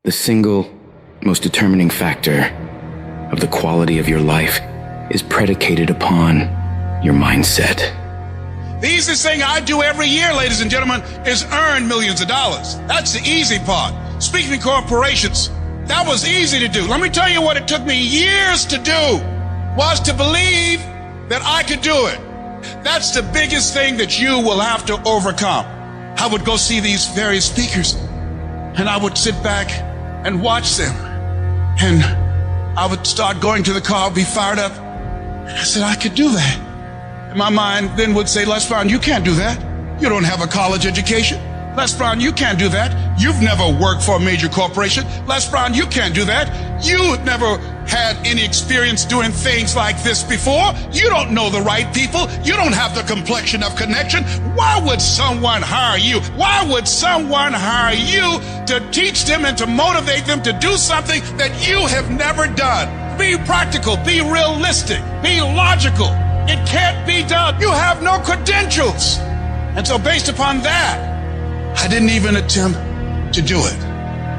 The single most determining factor of the quality of your life is predicated upon your mindset. The easiest thing I do every year, ladies and gentlemen, is earn millions of dollars. That's the easy part. Speaking to corporations, that was easy to do. Let me tell you what it took me years to do, was to believe that I could do it. That's the biggest thing that you will have to overcome. I would go see these various speakers, and I would sit back and watch them. And I would start going to the car, be fired up. I said, I could do that. And my mind then would say, Les Brown, you can't do that. You don't have a college education. Les Brown, you can't do that. You've never worked for a major corporation. Les Brown, you can't do that. You never had any experience doing things like this before. You don't know the right people. You don't have the complexion of connection. Why would someone hire you? Why would someone hire you to teach them and to motivate them to do something that you have never done? Be practical, be realistic, be logical. It can't be done. You have no credentials. And so based upon that, I didn't even attempt to do it.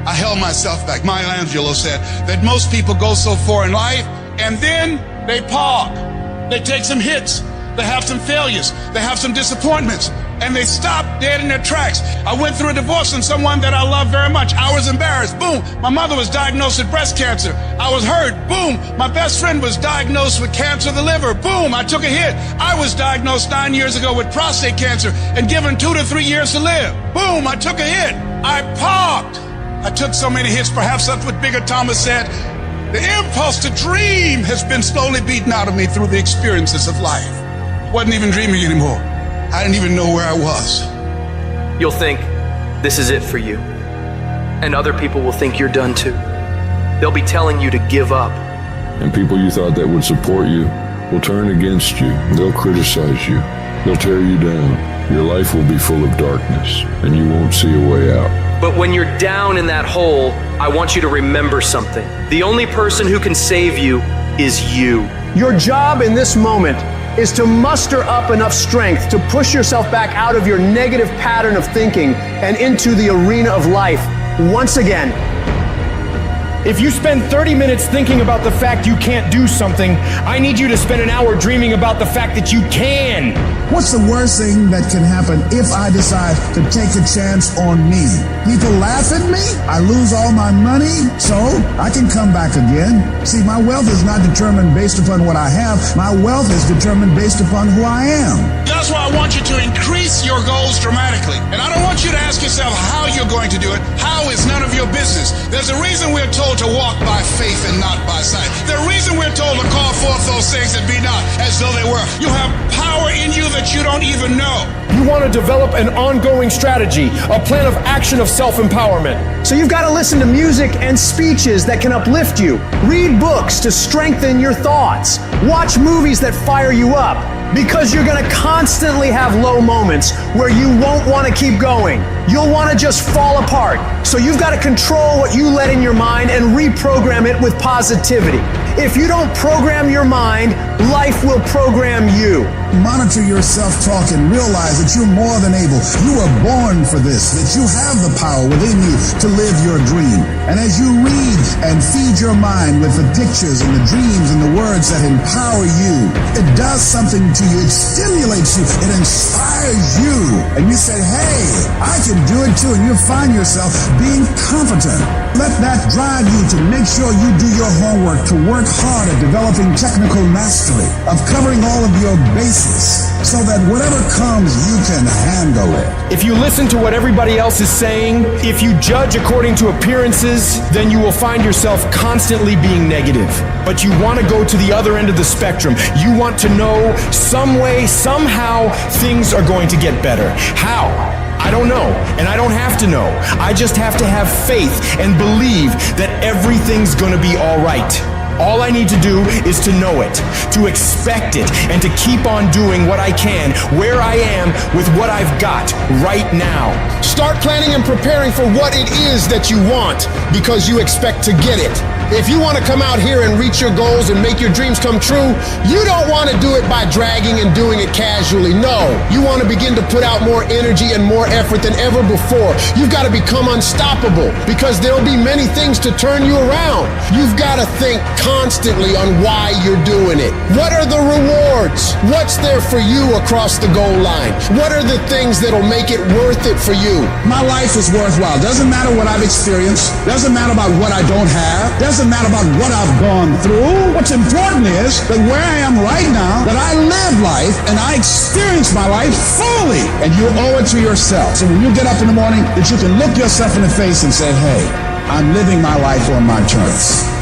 I held myself back. 𝐦𝐸𝐺𝐤 said that most people go so far in life and then they park. They take some hits. They have some failures. They have some disappointments. And they stop dead in their tracks. I went through a divorce from someone that I love very much. I was embarrassed. Boom. My mother was diagnosed with breast cancer. I was hurt. Boom. My best friend was diagnosed with cancer of the liver. Boom. I took a hit. I was diagnosed 9 years ago with prostate cancer and given 2 to 3 years to live. Boom. I took a hit. I parked. I took so many hits. Perhaps that's what Bigger Thomas said. The impulse to dream has been slowly beaten out of me through the experiences of life. I wasn't even dreaming anymore. I didn't even know where I was. You'll think this is it for you. And other people will think you're done too. They'll be telling you to give up. And people you thought that would support you will turn against you. They'll criticize you. They'll tear you down. Your life will be full of darkness, and you won't see a way out. But when you're down in that hole, I want you to remember something. The only person who can save you is you. Your job in this moment is to muster up enough strength to push yourself back out of your negative pattern of thinking and into the arena of life once again. If you spend 30 minutes thinking about the fact you can't do something, I need you to spend an hour dreaming about the fact that you can. What's the worst thing that can happen if I decide to take a chance on me? People laugh at me, I lose all my money, so I can come back again. See, my wealth is not determined based upon what I have. My wealth is determined based upon who I am. That's why I want you to increase your goals dramatically. And I don't want you to ask yourself how you're going to do it. How is none of your business. There's a reason we're told to walk by faith and not by sight. The reason we're told to call forth those things that be not as though they were. You have power in you that you don't even know. You want to develop an ongoing strategy, a plan of action of self-empowerment. So you've got to listen to music and speeches that can uplift you. Read books to strengthen your thoughts. Watch movies that fire you up. Because you're going to constantly have low moments where you won't want to keep going. You'll want to just fall apart. So you've got to control what you let in your mind and reprogram it with positivity. If you don't program your mind, life will program you. Monitor your self-talk and realize that you're more than able. You were born for this, that you have the power within you to live your dream. And as you read and feed your mind with the pictures and the dreams and the words that empower you, it does something to you. It stimulates you. It inspires you. And you say, hey, I can do it too. And you find yourself being competent. Let that drive you to make sure you do your homework, to work hard at developing technical mastery, of covering all of your bases, so that whatever comes, you can handle it. If you listen to what everybody else is saying, if you judge according to appearances, then you will find yourself constantly being negative. But you want to go to the other end of the spectrum. You want to know some way, somehow, things are going to get better. How? I don't know, and I don't have to know. I just have to have faith and believe that everything's gonna be all right. All I need to do is to know it, to expect it, and to keep on doing what I can, where I am, with what I've got right now. Start planning and preparing for what it is that you want, because you expect to get it. If you want to come out here and reach your goals and make your dreams come true, you don't want to do it by dragging and doing it casually. No, you want to begin to put out more energy and more effort than ever before. You've got to become unstoppable because there'll be many things to turn you around. You've got to think constantly on why you're doing it. What are the rewards? What's there for you across the goal line? What are the things that'll make it worth it for you? My life is worthwhile. Doesn't matter what I've experienced. Doesn't matter about what I don't have. Doesn't matter about what I've gone through. What's important is that where I am right now, that I live life and I experience my life fully. And you owe it to yourself. So when you get up in the morning, that you can look yourself in the face and say, hey, I'm living my life on my terms.